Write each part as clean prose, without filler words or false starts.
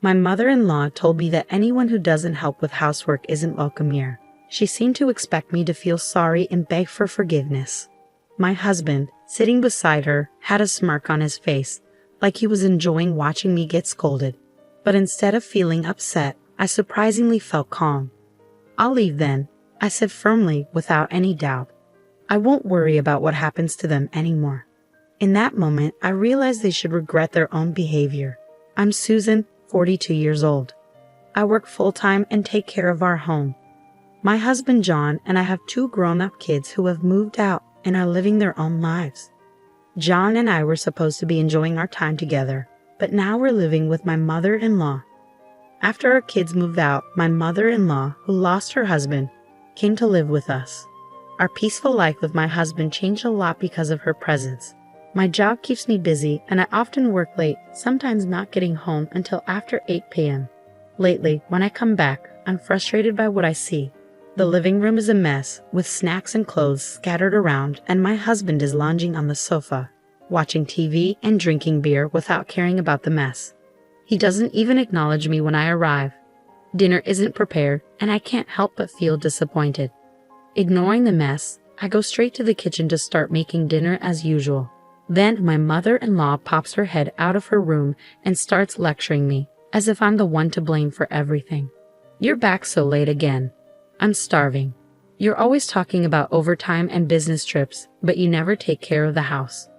My mother-in-law told me that anyone who doesn't help with housework isn't welcome here. She seemed to expect me to feel sorry and beg for forgiveness. My husband, sitting beside her, had a smirk on his face, like he was enjoying watching me get scolded. But instead of feeling upset, I surprisingly felt calm. "I'll leave then," I said firmly, without any doubt. "I won't worry about what happens to them anymore." In that moment, I realized they should regret their own behavior. I'm Susan, 42 years old. I work full-time and take care of our home. My husband John and I have 2 grown-up kids who have moved out and are living their own lives. John and I were supposed to be enjoying our time together, but now we're living with my mother-in-law. After our kids moved out, my mother-in-law, who lost her husband, came to live with us. Our peaceful life with my husband changed a lot because of her presence. My job keeps me busy and I often work late, sometimes not getting home until after 8 p.m. Lately, when I come back, I'm frustrated by what I see. The living room is a mess, with snacks and clothes scattered around, and my husband is lounging on the sofa, watching TV and drinking beer without caring about the mess. He doesn't even acknowledge me when I arrive. Dinner isn't prepared, and I can't help but feel disappointed. Ignoring the mess, I go straight to the kitchen to start making dinner as usual. Then my mother-in-law pops her head out of her room and starts lecturing me, as if I'm the one to blame for everything. "You're back so late again. I'm starving. You're always talking about overtime and business trips, but you never take care of the house.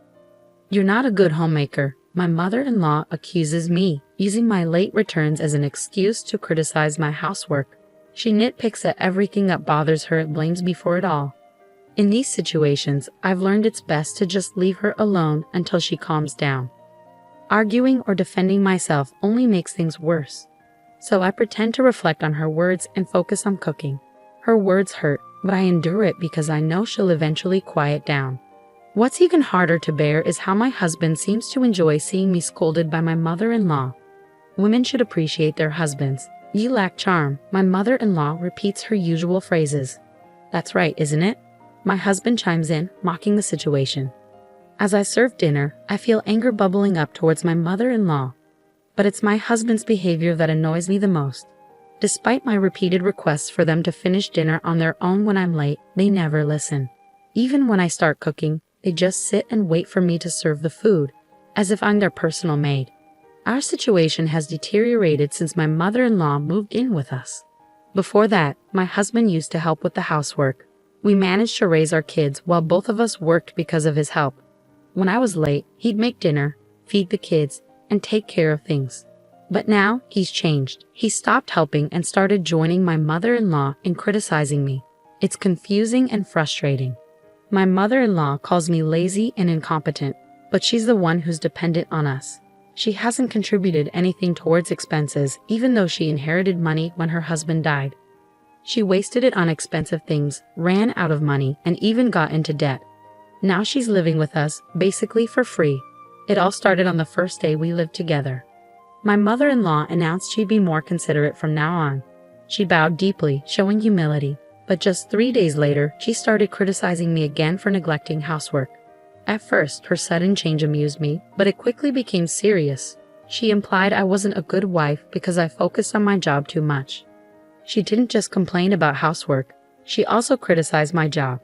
You're not a good homemaker," my mother-in-law accuses me, using my late returns as an excuse to criticize my housework. She nitpicks at everything that bothers her and blames me for it all. In these situations, I've learned it's best to just leave her alone until she calms down. Arguing or defending myself only makes things worse. So I pretend to reflect on her words and focus on cooking. Her words hurt, but I endure it because I know she'll eventually quiet down. What's even harder to bear is how my husband seems to enjoy seeing me scolded by my mother-in-law. Women should appreciate their husbands. "You lack charm," my mother-in-law repeats her usual phrases. "That's right, isn't it?" My husband chimes in, mocking the situation. As I serve dinner, I feel anger bubbling up towards my mother-in-law. But it's my husband's behavior that annoys me the most. Despite my repeated requests for them to finish dinner on their own when I'm late, they never listen. Even when I start cooking, they just sit and wait for me to serve the food, as if I'm their personal maid. Our situation has deteriorated since my mother-in-law moved in with us. Before that, my husband used to help with the housework. We managed to raise our kids while both of us worked because of his help. When I was late, he'd make dinner, feed the kids, and take care of things. But now, he's changed. He stopped helping and started joining my mother-in-law in criticizing me. It's confusing and frustrating. My mother-in-law calls me lazy and incompetent, but she's the one who's dependent on us. She hasn't contributed anything towards expenses, even though she inherited money when her husband died. She wasted it on expensive things, ran out of money, and even got into debt. Now she's living with us, basically for free. It all started on the first day we lived together. My mother-in-law announced she'd be more considerate from now on. She bowed deeply, showing humility, but just 3 days later, she started criticizing me again for neglecting housework. At first, her sudden change amused me, but it quickly became serious. She implied I wasn't a good wife because I focused on my job too much. She didn't just complain about housework, she also criticized my job.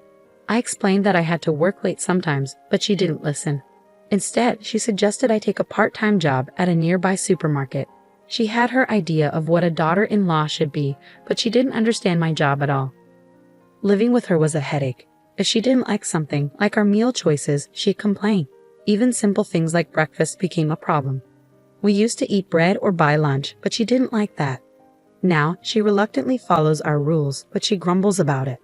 I explained that I had to work late sometimes, but she didn't listen. Instead, she suggested I take a part-time job at a nearby supermarket. She had her idea of what a daughter-in-law should be, but she didn't understand my job at all. Living with her was a headache. If she didn't like something, like our meal choices, she'd complain. Even simple things like breakfast became a problem. We used to eat bread or buy lunch, but she didn't like that. Now, she reluctantly follows our rules, but she grumbles about it.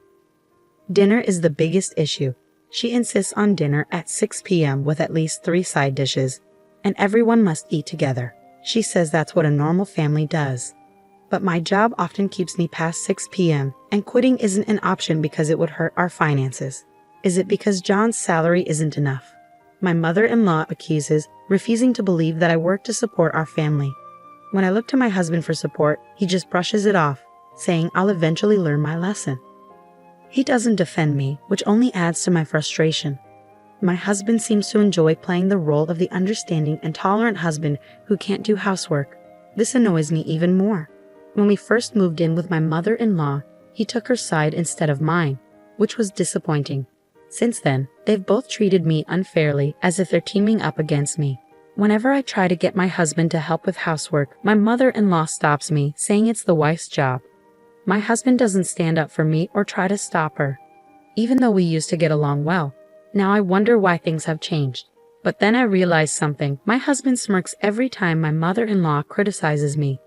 Dinner is the biggest issue. She insists on dinner at 6 p.m. with at least 3 side dishes, and everyone must eat together. She says that's what a normal family does. But my job often keeps me past 6 p.m., and quitting isn't an option because it would hurt our finances. Is it because John's salary isn't enough? My mother-in-law accuses, refusing to believe that I work to support our family. When I look to my husband for support, he just brushes it off, saying I'll eventually learn my lesson. He doesn't defend me, which only adds to my frustration. My husband seems to enjoy playing the role of the understanding and tolerant husband who can't do housework. This annoys me even more. When we first moved in with my mother-in-law, he took her side instead of mine, which was disappointing. Since then, they've both treated me unfairly, as if they're teaming up against me. Whenever I try to get my husband to help with housework, my mother-in-law stops me, saying it's the wife's job. My husband doesn't stand up for me or try to stop her, even though we used to get along well. Now I wonder why things have changed. But then I realize something. My husband smirks every time my mother-in-law criticizes me.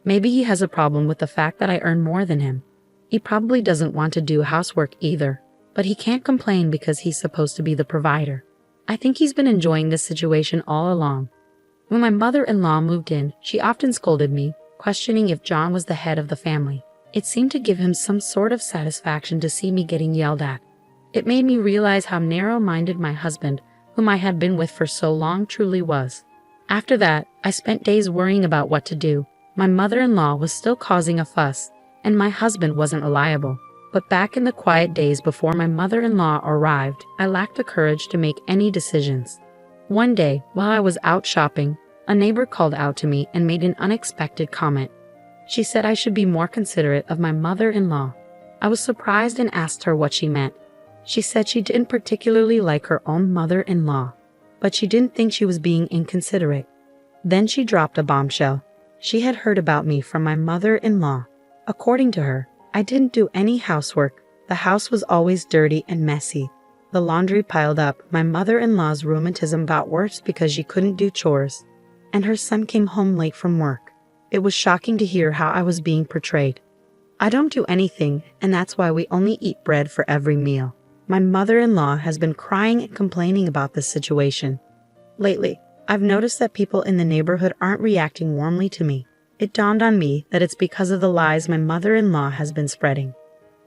Maybe he has a problem with the fact that I earn more than him. He probably doesn't want to do housework either, but he can't complain because he's supposed to be the provider. I think he's been enjoying this situation all along. When my mother-in-law moved in, she often scolded me, questioning if John was the head of the family. It seemed to give him some sort of satisfaction to see me getting yelled at. It made me realize how narrow-minded my husband, whom I had been with for so long, truly was. After that, I spent days worrying about what to do. My mother-in-law was still causing a fuss, and my husband wasn't reliable. But back in the quiet days before my mother-in-law arrived, I lacked the courage to make any decisions. One day, while I was out shopping, a neighbor called out to me and made an unexpected comment. She said I should be more considerate of my mother-in-law. I was surprised and asked her what she meant. She said she didn't particularly like her own mother-in-law, but she didn't think she was being inconsiderate. Then she dropped a bombshell. She had heard about me from my mother-in-law. According to her, I didn't do any housework. The house was always dirty and messy. The laundry piled up. My mother-in-law's rheumatism got worse because she couldn't do chores. And her son came home late from work. It was shocking to hear how I was being portrayed. I don't do anything, and that's why we only eat bread for every meal. My mother-in-law has been crying and complaining about this situation. Lately, I've noticed that people in the neighborhood aren't reacting warmly to me. It dawned on me that it's because of the lies my mother-in-law has been spreading.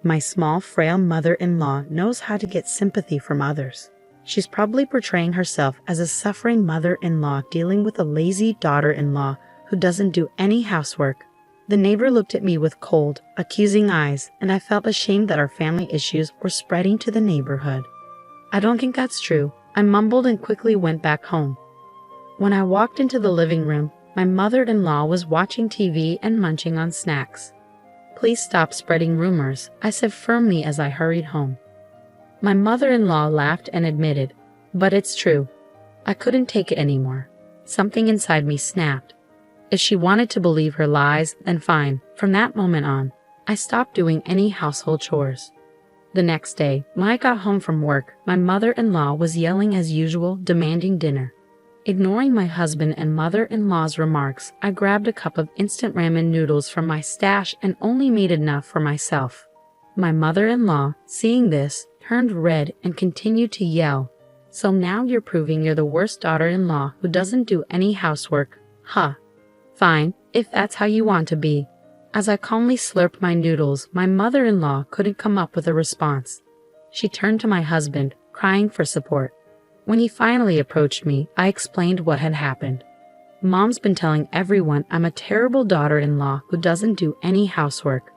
My small, frail mother-in-law knows how to get sympathy from others. She's probably portraying herself as a suffering mother-in-law dealing with a lazy daughter-in-law who doesn't do any housework. The neighbor looked at me with cold, accusing eyes, and I felt ashamed that our family issues were spreading to the neighborhood. I don't think that's true. I mumbled and quickly went back home. When I walked into the living room, my mother-in-law was watching TV and munching on snacks. "Please stop spreading rumors," I said firmly as I hurried home. My mother-in-law laughed and admitted, "But it's true." I couldn't take it anymore. Something inside me snapped. If she wanted to believe her lies, then fine. From that moment on, I stopped doing any household chores. The next day, when I got home from work, my mother-in-law was yelling as usual, demanding dinner. Ignoring my husband and mother-in-law's remarks, I grabbed a cup of instant ramen noodles from my stash and only made enough for myself. My mother-in-law, seeing this, turned red and continued to yell, "So now you're proving you're the worst daughter-in-law who doesn't do any housework, huh? Fine, if that's how you want to be." As I calmly slurped my noodles, my mother-in-law couldn't come up with a response. She turned to my husband, crying for support. When he finally approached me, I explained what had happened. "Mom's been telling everyone I'm a terrible daughter-in-law who doesn't do any housework."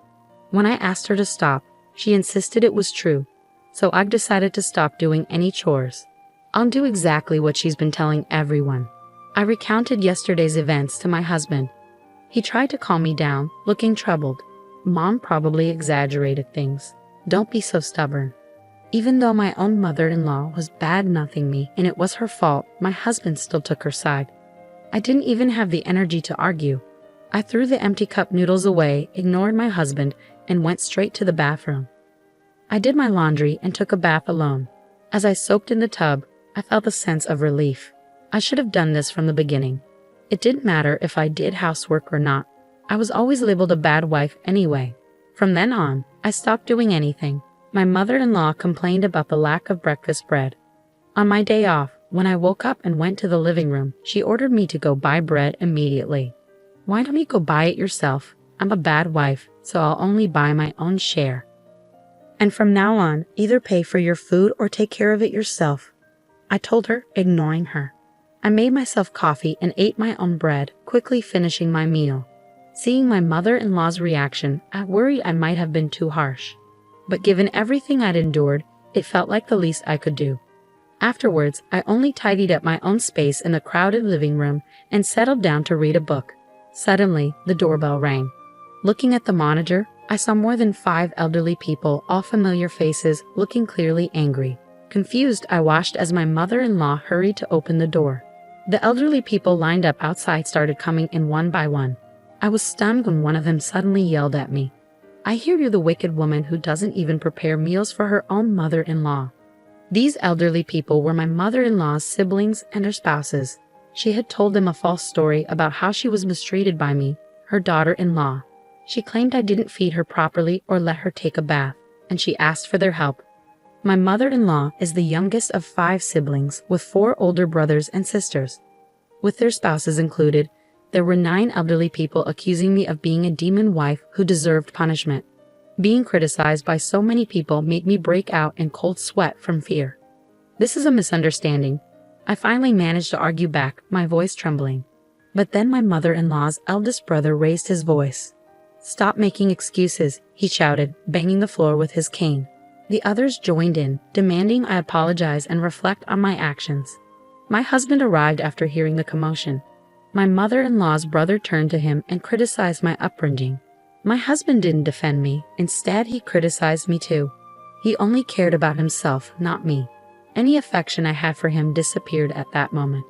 When I asked her to stop, she insisted it was true, so I've decided to stop doing any chores. I'll do exactly what she's been telling everyone. I recounted yesterday's events to my husband. He tried to calm me down, looking troubled. "Mom probably exaggerated things. Don't be so stubborn." Even though my own mother-in-law was bad-mouthing me and it was her fault, my husband still took her side. I didn't even have the energy to argue. I threw the empty cup noodles away, ignored my husband, and went straight to the bathroom. I did my laundry and took a bath alone. As I soaked in the tub, I felt a sense of relief. I should have done this from the beginning. It didn't matter if I did housework or not. I was always labeled a bad wife anyway. From then on, I stopped doing anything. My mother-in-law complained about the lack of breakfast bread. On my day off, when I woke up and went to the living room, she ordered me to go buy bread immediately. "Why don't you go buy it yourself? I'm a bad wife, so I'll only buy my own share. And from now on, either pay for your food or take care of it yourself," I told her, ignoring her. I made myself coffee and ate my own bread, quickly finishing my meal. Seeing my mother-in-law's reaction, I worried I might have been too harsh. But given everything I'd endured, it felt like the least I could do. Afterwards, I only tidied up my own space in the crowded living room and settled down to read a book. Suddenly, the doorbell rang. Looking at the monitor, I saw more than 5 elderly people, all familiar faces, looking clearly angry. Confused, I watched as my mother-in-law hurried to open the door. The elderly people lined up outside started coming in one by one. I was stunned when one of them suddenly yelled at me, "I hear you're the wicked woman who doesn't even prepare meals for her own mother-in-law." These elderly people were my mother-in-law's siblings and her spouses. She had told them a false story about how she was mistreated by me, her daughter-in-law. She claimed I didn't feed her properly or let her take a bath, and she asked for their help. My mother-in-law is the youngest of 5 siblings, with 4 older brothers and sisters. With their spouses included, there were 9 elderly people accusing me of being a demon wife who deserved punishment. Being criticized by so many people made me break out in cold sweat from fear. "This is a misunderstanding." I finally managed to argue back, my voice trembling. But then my mother-in-law's eldest brother raised his voice. "Stop making excuses," he shouted, banging the floor with his cane. The others joined in, demanding I apologize and reflect on my actions. My husband arrived after hearing the commotion. My mother-in-law's brother turned to him and criticized my upbringing. My husband didn't defend me. Instead, he criticized me too. He only cared about himself, not me. Any affection I had for him disappeared at that moment.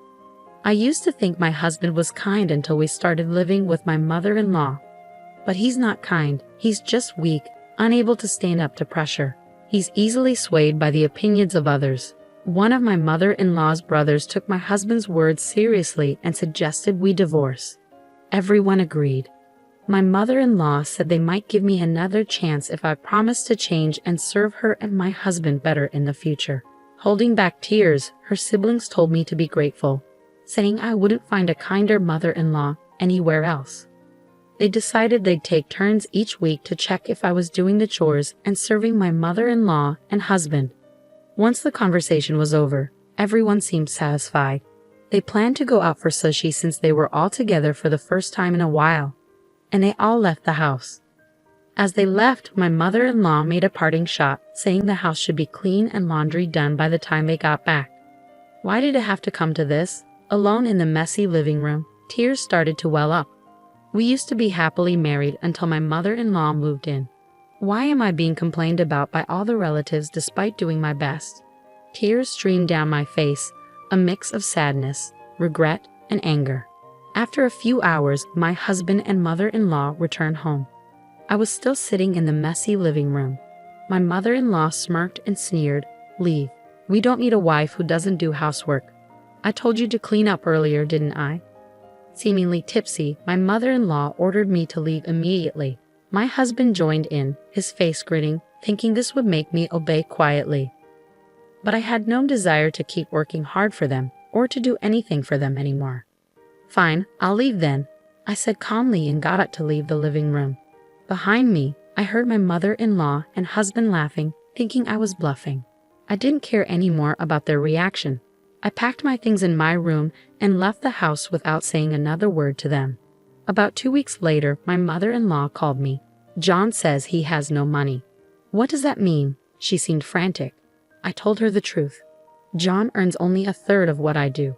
I used to think my husband was kind until we started living with my mother-in-law. But he's not kind, he's just weak, unable to stand up to pressure. He's easily swayed by the opinions of others. One of my mother-in-law's brothers took my husband's words seriously and suggested we divorce. Everyone agreed. My mother-in-law said they might give me another chance if I promised to change and serve her and my husband better in the future. Holding back tears, her siblings told me to be grateful, saying I wouldn't find a kinder mother-in-law anywhere else. They decided they'd take turns each week to check if I was doing the chores and serving my mother-in-law and husband. Once the conversation was over, everyone seemed satisfied. They planned to go out for sushi since they were all together for the first time in a while, and they all left the house. As they left, my mother-in-law made a parting shot, saying the house should be clean and laundry done by the time they got back. Why did it have to come to this? Alone in the messy living room, tears started to well up. We used to be happily married until my mother-in-law moved in. Why am I being complained about by all the relatives despite doing my best? Tears streamed down my face, a mix of sadness, regret, and anger. After a few hours, my husband and mother-in-law returned home. I was still sitting in the messy living room. My mother-in-law smirked and sneered, "Leave. We don't need a wife who doesn't do housework. I told you to clean up earlier, didn't I?" Seemingly tipsy, my mother-in-law ordered me to leave immediately. My husband joined in, his face grinning, thinking this would make me obey quietly. But I had no desire to keep working hard for them, or to do anything for them anymore. "Fine, I'll leave then," I said calmly and got up to leave the living room. Behind me, I heard my mother-in-law and husband laughing, thinking I was bluffing. I didn't care anymore about their reaction. I packed my things in my room and left the house without saying another word to them. About 2 weeks later, my mother-in-law called me. "John says he has no money." "What does that mean?" She seemed frantic. I told her the truth. "John earns only a third of what I do.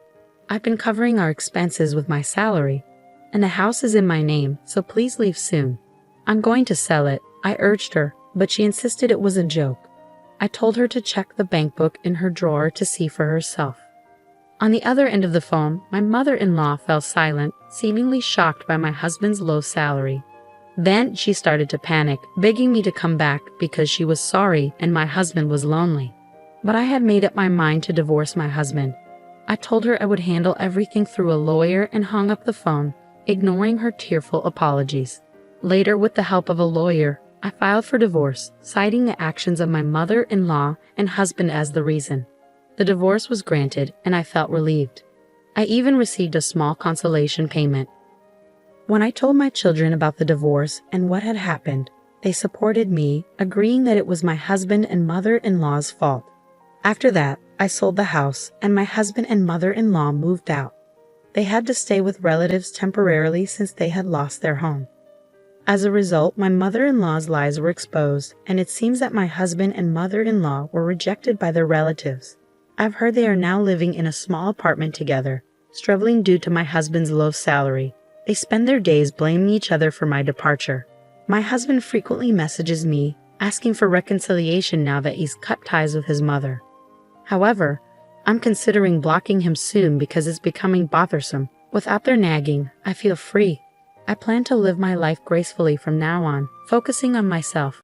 I've been covering our expenses with my salary, and the house is in my name, so please leave soon." "I'm going to sell it," I urged her, but she insisted it was a joke. I told her to check the bank book in her drawer to see for herself. On the other end of the phone, my mother-in-law fell silent, seemingly shocked by my husband's low salary. Then she started to panic, begging me to come back because she was sorry and my husband was lonely. But I had made up my mind to divorce my husband. I told her I would handle everything through a lawyer and hung up the phone, ignoring her tearful apologies. Later, with the help of a lawyer, I filed for divorce, citing the actions of my mother-in-law and husband as the reason. The divorce was granted, and I felt relieved. I even received a small consolation payment. When I told my children about the divorce and what had happened, they supported me, agreeing that it was my husband and mother-in-law's fault. After that, I sold the house, and my husband and mother-in-law moved out. They had to stay with relatives temporarily since they had lost their home. As a result, my mother-in-law's lies were exposed, and it seems that my husband and mother-in-law were rejected by their relatives. I've heard they are now living in a small apartment together, struggling due to my husband's low salary. They spend their days blaming each other for my departure. My husband frequently messages me, asking for reconciliation now that he's cut ties with his mother. However, I'm considering blocking him soon because it's becoming bothersome. Without their nagging, I feel free. I plan to live my life gracefully from now on, focusing on myself.